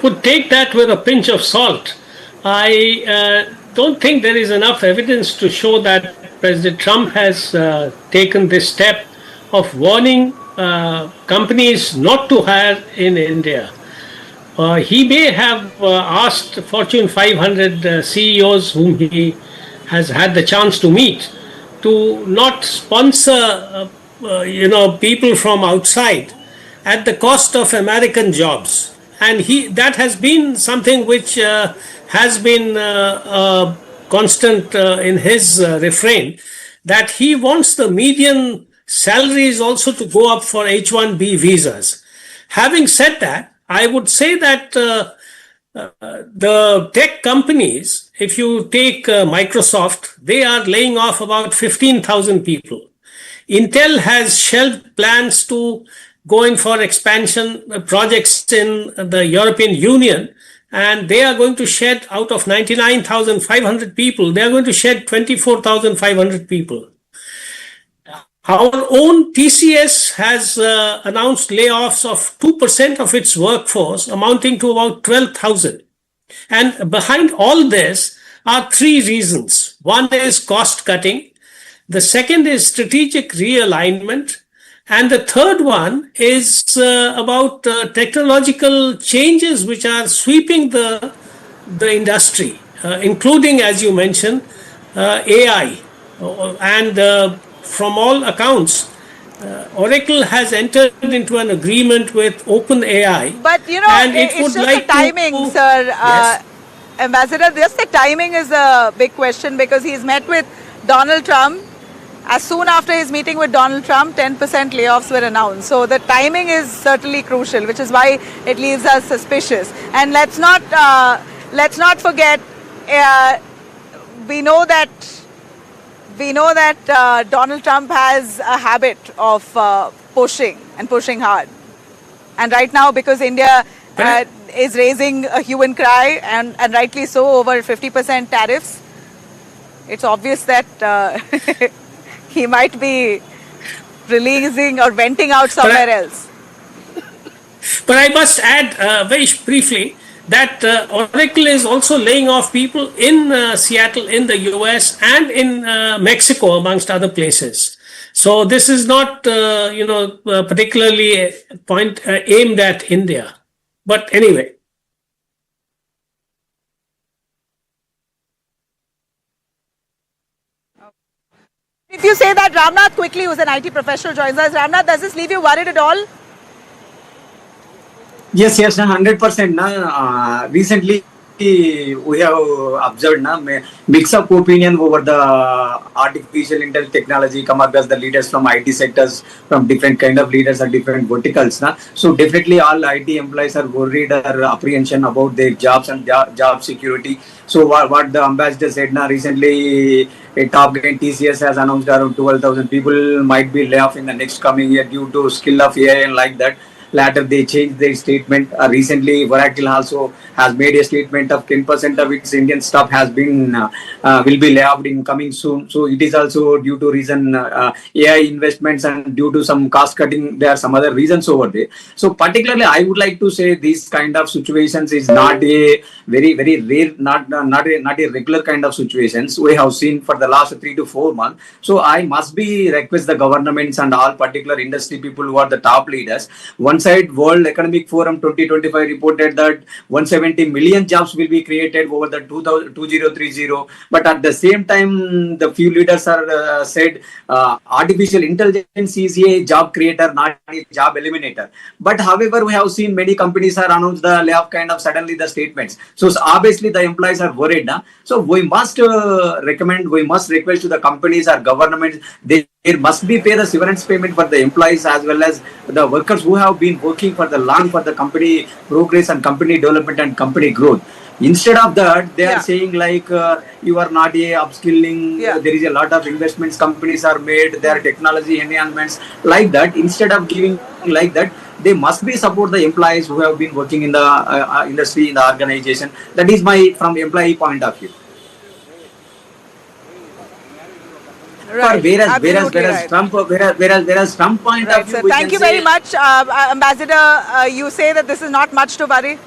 would take that with a pinch of salt. I don't think there is enough evidence to show that President Trump has taken this step of warning companies not to hire in India. He may have asked Fortune 500 CEOs whom he has had the chance to meet to not sponsor, people from outside at the cost of American jobs. And that has been something which has been constant in his refrain, that he wants the median salaries also to go up for H-1B visas. Having said that, I would say that the tech companies, if you take Microsoft, they are laying off about 15,000 people. Intel has shelved plans to go in for expansion projects in the European Union, and they are going to shed out of 99,500 people, they are going to shed 24,500 people. Our own TCS has announced layoffs of 2% of its workforce, amounting to about 12,000. And behind all this are three reasons. One is cost cutting. The second is strategic realignment. And the third one is about technological changes which are sweeping the industry, including, as you mentioned, AI. And from all accounts, Oracle has entered into an agreement with OpenAI. But it's just the timing, sir. Yes. Ambassador, just the timing is a big question, because he's met with Donald Trump as soon after his meeting with Donald Trump, 10% layoffs were announced. So the timing is certainly crucial, which is why it leaves us suspicious. And let's not forget, we know that Donald Trump has a habit of pushing hard. And right now, because India is raising a hue and cry, and rightly so, over 50% tariffs, it's obvious that he might be releasing or venting out somewhere else. But I must add very briefly that Oracle is also laying off people in Seattle, in the US, and in Mexico, amongst other places. So this is not, particularly aimed at India. But anyway. If you say that Ramnath quickly, who's an IT professional, joins us. Ramnath, does this leave you worried at all? Yes, 100%. Recently, we have observed mix of opinion over the artificial intelligence technology come across the leaders from IT sectors, from different kind of leaders at different verticals. So definitely all IT employees are worried or apprehension about their jobs and job security. So what the ambassador said recently, a top gain TCS has announced around 12,000 people might be laid off in the next coming year due to skill of AI and like that. Later they changed their statement. Recently, Oracle also has made a statement of 10% of its Indian staff has been will be laid off in coming soon. So it is also due to reason AI investments and due to some cost cutting. There are some other reasons over there. So particularly, I would like to say this kind of situations is not a very rare, not a regular kind of situations we have seen for the last 3 to 4 months. So I must be request the governments and all particular industry people who are the top leaders. One side, World Economic Forum 2025 reported that 170 million jobs will be created over the 2030. But at the same time, the few leaders are said artificial intelligence is a job creator, not a job eliminator. But however, we have seen many companies are announced the layoff kind of suddenly the statements. So obviously the employees are worried. So we must request to the companies or governments, there must be pay the severance payment for the employees as well as the workers who have been working for the long for the company progress and company development and company growth. Instead of that, they are saying like you are not a upskilling. There is a lot of investments companies are made. There are technology enhancements like that. Instead of giving like that, they must be support the employees who have been working in the industry in the organization. That is my from employee point of view. Right. Whereas Trump point of view. Thank you very much, Ambassador. You say that this is not much to worry.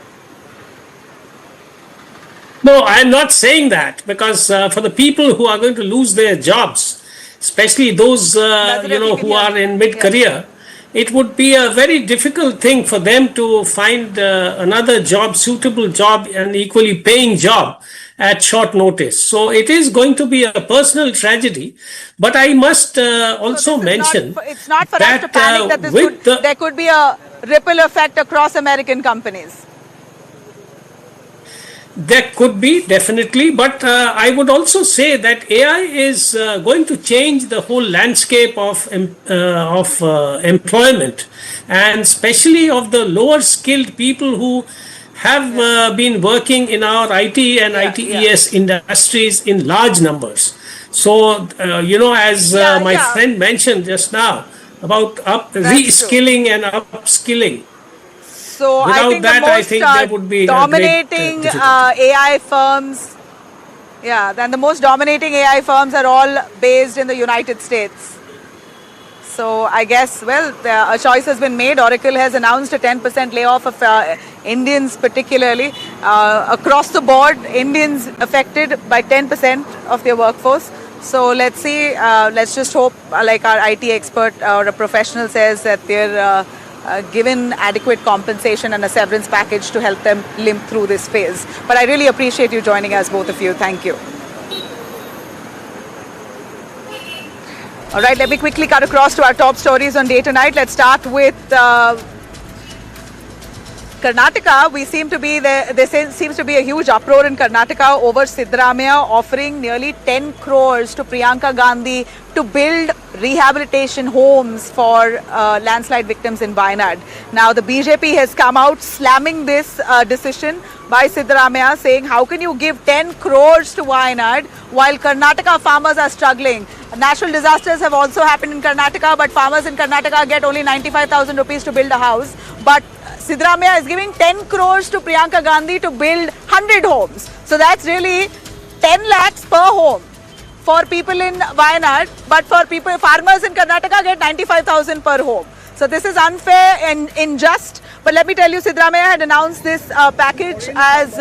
No, I'm not saying that because for the people who are going to lose their jobs, especially those who are in mid-career, it would be a very difficult thing for them to find another job, suitable job, and equally paying job at short notice. So it is going to be a personal tragedy. But I must also mention it's not for us to panic that there could be a ripple effect across American companies. There could be, definitely, but I would also say that AI is going to change the whole landscape of employment, and especially of the lower skilled people who have been working in our IT and ITES industries in large numbers. So, as my friend mentioned just now about reskilling and upskilling. So I think the most dominating AI firms, then the most dominating AI firms are all based in the United States. So I guess, a choice has been made. Oracle has announced a 10% layoff of Indians particularly. Across the board, Indians affected by 10% of their workforce. So let's see, let's just hope, like our IT expert or a professional says, that they're given adequate compensation and a severance package to help them limp through this phase. But I really appreciate you joining us, both of you. Thank you. All right, let me quickly cut across to our top stories on day tonight. Let's start with Karnataka, there seems to be a huge uproar in Karnataka over Siddaramaiah offering nearly 10 crores to Priyanka Gandhi to build rehabilitation homes for landslide victims in Wayanad. Now, the BJP has come out slamming this decision by Siddaramaiah, saying, how can you give 10 crores to Wayanad while Karnataka farmers are struggling? Natural disasters have also happened in Karnataka, but farmers in Karnataka get only 95,000 rupees to build a house. But Siddaramaiah is giving 10 crores to Priyanka Gandhi to build 100 homes. So that's really 10 lakhs per home for people in Wayanad, but for farmers in Karnataka get 95,000 per home. So this is unfair and unjust. But let me tell you, Siddaramaiah had announced this package as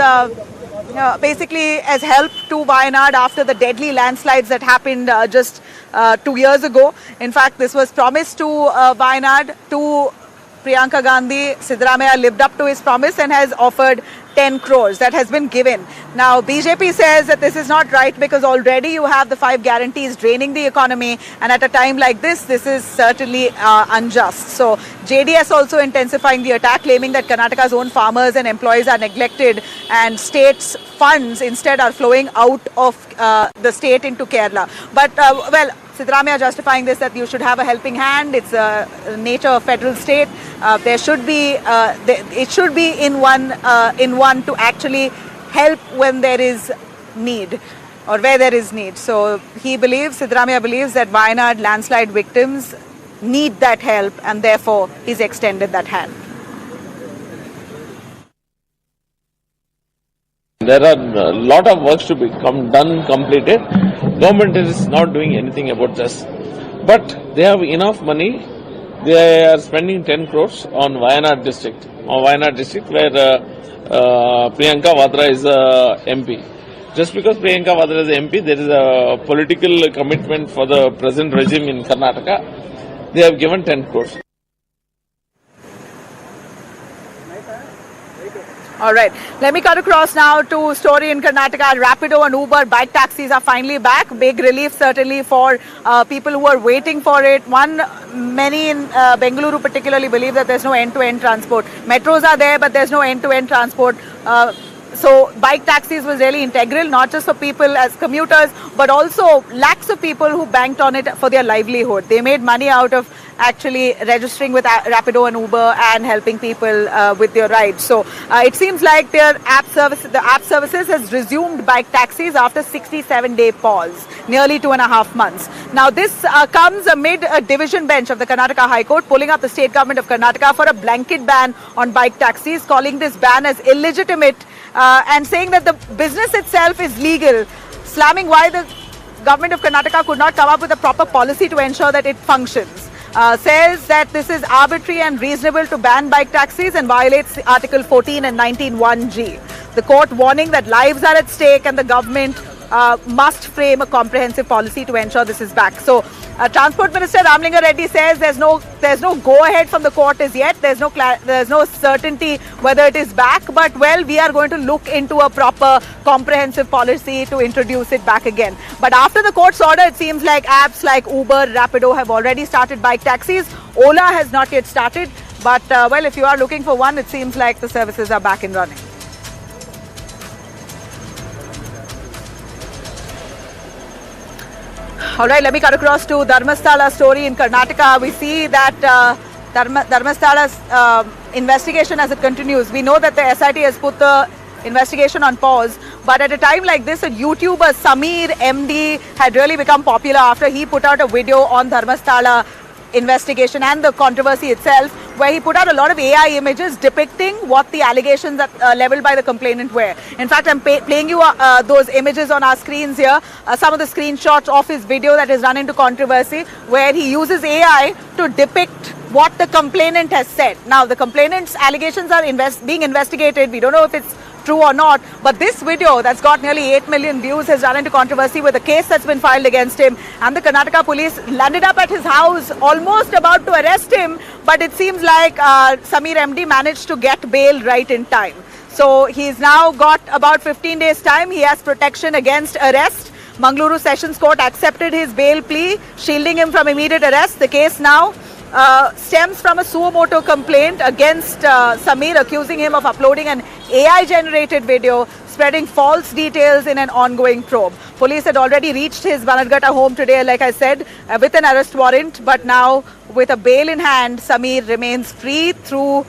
basically as help to Wayanad after the deadly landslides that happened just 2 years ago. In fact, this was promised to Wayanad, to Priyanka Gandhi. Siddaramaiah lived up to his promise and has offered 10 crores that has been given. Now, BJP says that this is not right because already you have the 5 guarantees draining the economy, and at a time like this is certainly unjust. So, JDS also intensifying the attack, claiming that Karnataka's own farmers and employees are neglected and state's funds instead are flowing out of the state into Kerala. But, well, Siddaramaiah justifying this, that you should have a helping hand. It's the nature of federal state. There should be, it should be in one to actually help when there is need or where there is need. So Siddaramaiah believes that Wayanad landslide victims need that help, and therefore he's extended that hand. There are a lot of works to become done, completed. Government is not doing anything about this. But they have enough money. They are spending 10 crores on Wayanad district where Priyanka Vadra is a MP. Just because Priyanka Vadra is a MP, there is a political commitment for the present regime in Karnataka. They have given 10 crores. All right, let me cut across now to story in Karnataka. Rapido and Uber bike taxis are finally back. Big relief certainly for people who are waiting for it. Many in Bengaluru particularly believe that there's no end-to-end transport. Metros are there, but there's no end-to-end transport. So bike taxis was really integral, not just for people as commuters, but also lakhs of people who banked on it for their livelihood. They made money out of actually registering with Rapido and Uber and helping people with their rides. So it seems like the app services has resumed bike taxis after 67-day pause, nearly 2.5 months. Now this comes amid a division bench of the Karnataka High Court pulling up the state government of Karnataka for a blanket ban on bike taxis, calling this ban as illegitimate and saying that the business itself is legal, slamming why the government of Karnataka could not come up with a proper policy to ensure that it functions. Says that this is arbitrary and reasonable to ban bike taxis and violates Article 14 and 19(1)(g). The court warning that lives are at stake and the government must frame a comprehensive policy to ensure this is back. So, Transport Minister Vladimir Reddy says there's no go ahead from the court as yet. There's no certainty whether it is back. But well, we are going to look into a proper comprehensive policy to introduce it back again. But after the court's order, it seems like apps like Uber, Rapido have already started bike taxis. Ola has not yet started. But well, if you are looking for one, it seems like the services are back and running. All right, let me cut across to Dharmasthala story in Karnataka. We see that Dharmastala's investigation as it continues. We know that the SIT has put the investigation on pause, but at a time like this, a YouTuber, Samir MD, had really become popular after he put out a video on Dharmasthala investigation and the controversy itself, where he put out a lot of AI images depicting what the allegations that leveled by the complainant were. In fact, I'm playing you those images on our screens here, some of the screenshots of his video that has run into controversy, where he uses AI to depict what the complainant has said. Now, the complainant's allegations are being investigated. We don't know if it's true or not, but this video that's got nearly 8 million views has run into controversy with a case that's been filed against him, and the Karnataka police landed up at his house, almost about to arrest him, but it seems like Samir MD managed to get bail right in time. So he's now got about 15 days time. He has protection against arrest. Mangaluru Sessions Court accepted his bail plea, shielding him from immediate arrest. The case now stems from a suo motu complaint against Samir, accusing him of uploading an AI-generated video spreading false details in an ongoing probe. Police had already reached his Bannerghatta home today, like I said, with an arrest warrant, but now with a bail in hand, Samir remains free through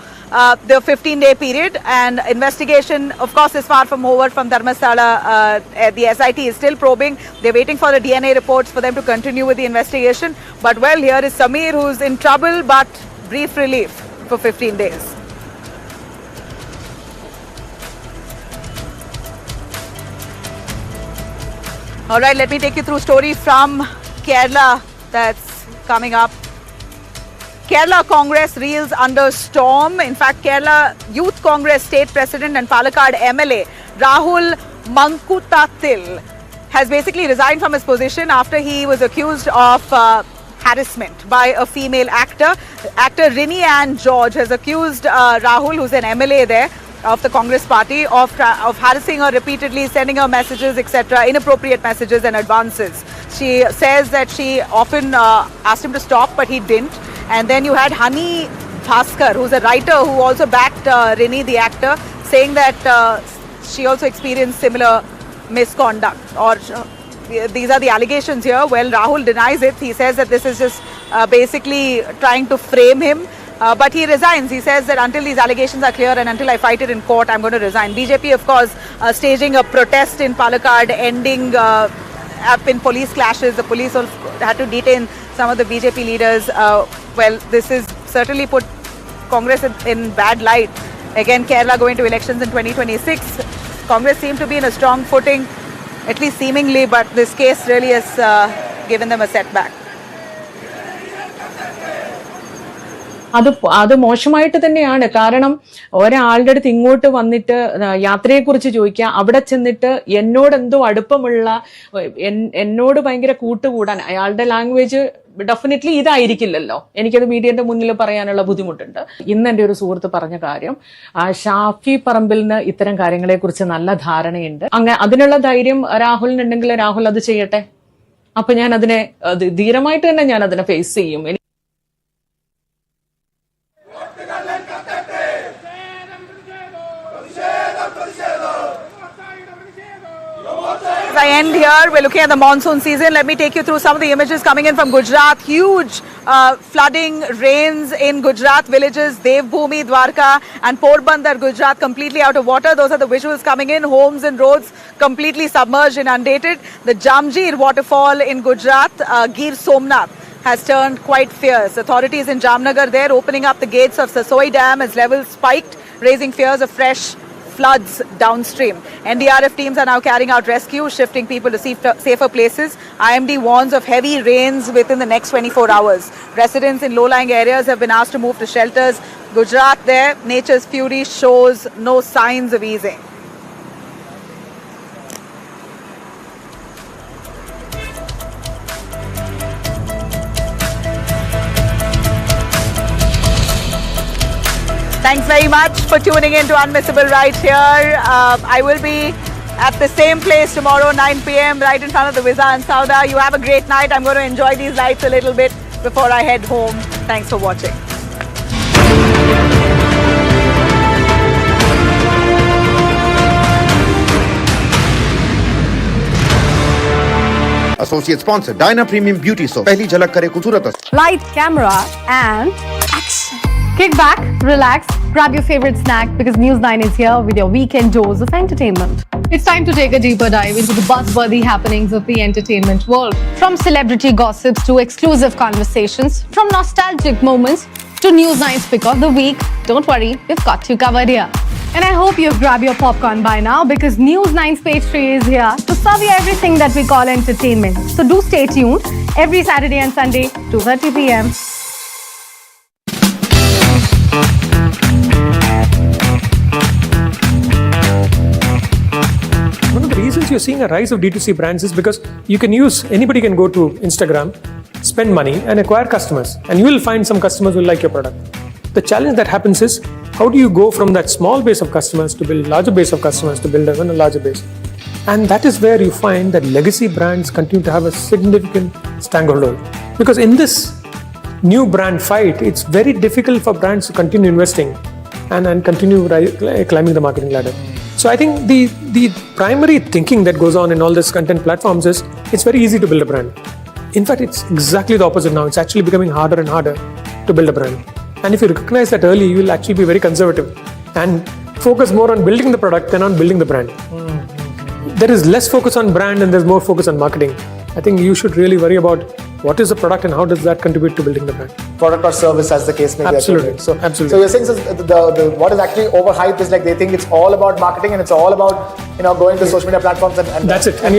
the 15-day period, and investigation, of course, is far from over from Dharmasala. The SIT is still probing. They're waiting for the DNA reports for them to continue with the investigation. But well, here is Samir, who's in trouble, but brief relief for 15 days. All right, let me take you through a story from Kerala that's coming up. Kerala Congress reels under storm. In fact, Kerala Youth Congress State President and Palakkad MLA Rahul Mankutathil has basically resigned from his position after he was accused of harassment by a female actor. Actor Rini Ann George has accused Rahul, who's an MLA there, of the Congress party, of harassing her repeatedly, sending her messages, etc., inappropriate messages and advances. She says that she often asked him to stop, but he didn't. And then you had Hani Bhaskar, who's a writer who also backed Rini, the actor, saying that she also experienced similar misconduct. Or these are the allegations here. Well, Rahul denies it. He says that this is just basically trying to frame him. But he resigns. He says that until these allegations are clear and until I fight it in court, I'm going to resign. BJP, of course, staging a protest in Palakkad, ending up in police clashes. The police had to detain some of the BJP leaders. Well, this has certainly put Congress in bad light. Again, Kerala going to elections in 2026. Congress seem to be in a strong footing, at least seemingly, but this case really has given them a setback. അത് മോശമായിട്ട് തന്നെയാണ്. കാരണം ഒരാളുടെ അടുത്ത് ഇങ്ങോട്ട് വന്നിട്ട് യാത്രയെക്കുറിച്ച് ചോദിക്കുക, അവിടെ ചെന്നിട്ട് എന്നോട് എന്തോ അടുപ്പമുള്ള, എന്നോട് ഭയങ്കര കൂട്ടുകൂടാൻ, അയാളുടെ ലാംഗ്വേജ് ഡെഫിനറ്റ്ലി ഇതായിരിക്കില്ലല്ലോ. എനിക്കത് മീഡിയന്റെ മുന്നിൽ പറയാനുള്ള ബുദ്ധിമുട്ടുണ്ട്. ഇന്ന് എൻ്റെ ഒരു സുഹൃത്ത് പറഞ്ഞ കാര്യം, ഷാഫി പറമ്പിലിന് ഇത്തരം കാര്യങ്ങളെക്കുറിച്ച് നല്ല ധാരണയുണ്ട്. അതിനുള്ള ധൈര്യം രാഹുലിനുണ്ടെങ്കിൽ രാഹുൽ അത് ചെയ്യട്ടെ. അപ്പൊ ഞാൻ അതിനെ ധീരമായിട്ട് തന്നെ ഞാൻ അതിനെ ഫേസ് ചെയ്യും. As I end here, we're looking at the monsoon season. Let me take you through some of the images coming in from Gujarat. Huge flooding rains in Gujarat villages, Devbhumi, Dwarka and Porbandar, Gujarat, completely out of water. Those are the visuals coming in. Homes and roads completely submerged, inundated. The Jamjir waterfall in Gujarat, Gir Somnath, has turned quite fierce. Authorities in Jamnagar there opening up the gates of Sasoi Dam as levels spiked, raising fears of fresh floods downstream. NDRF teams are now carrying out rescue, shifting people to safer places. IMD warns of heavy rains within the next 24 hours. Residents in low-lying areas have been asked to move to shelters. Gujarat there, nature's fury shows no signs of easing. Thanks very much for tuning in to Unmissable right here. I will be at the same place tomorrow, 9 p.m, right in front of the Visa and Sauda. You have a great night. I'm going to enjoy these lights a little bit before I head home. Thanks for watching. Associate sponsor, Dyna Premium Beauty Soap. Pehli jhalak kare खूबसूरत. Light, camera and action. Kick back, relax, grab your favorite snack because News9 is here with your weekend dose of entertainment. It's time to take a deeper dive into the buzzworthy happenings of the entertainment world. From celebrity gossips to exclusive conversations, from nostalgic moments to News9's pick of the week. Don't worry, we've got you covered here. And I hope you've grabbed your popcorn by now because News9's page 3 is here to serve you everything that we call entertainment. So do stay tuned every Saturday and Sunday, 2:30 p.m. One of the reasons you're seeing a rise of D2C brands is because anybody can go to Instagram, spend money and acquire customers, and you will find some customers who like your product. The challenge that happens is, how do you go from that small base of customers to build larger base of customers to build even a larger base? And that is where you find that legacy brands continue to have a significant stranglehold. Because in this new brand fight, it's very difficult for brands to continue investing and continue climbing the marketing ladder. So I think the primary thinking that goes on in all these content platforms is it's very easy to build a brand. In fact, it's exactly the opposite now. It's actually becoming harder and harder to build a brand. And if you recognize that early, you will actually be very conservative and focus more on building the product than on building the brand. There is less focus on brand and there's more focus on marketing. I think you should really worry about what is the product and how does that contribute to building the brand. Product or service, as the case may be. Absolutely. So you're saying the what is actually overhyped is like they think it's all about marketing and it's all about going to social media platforms and that's it. And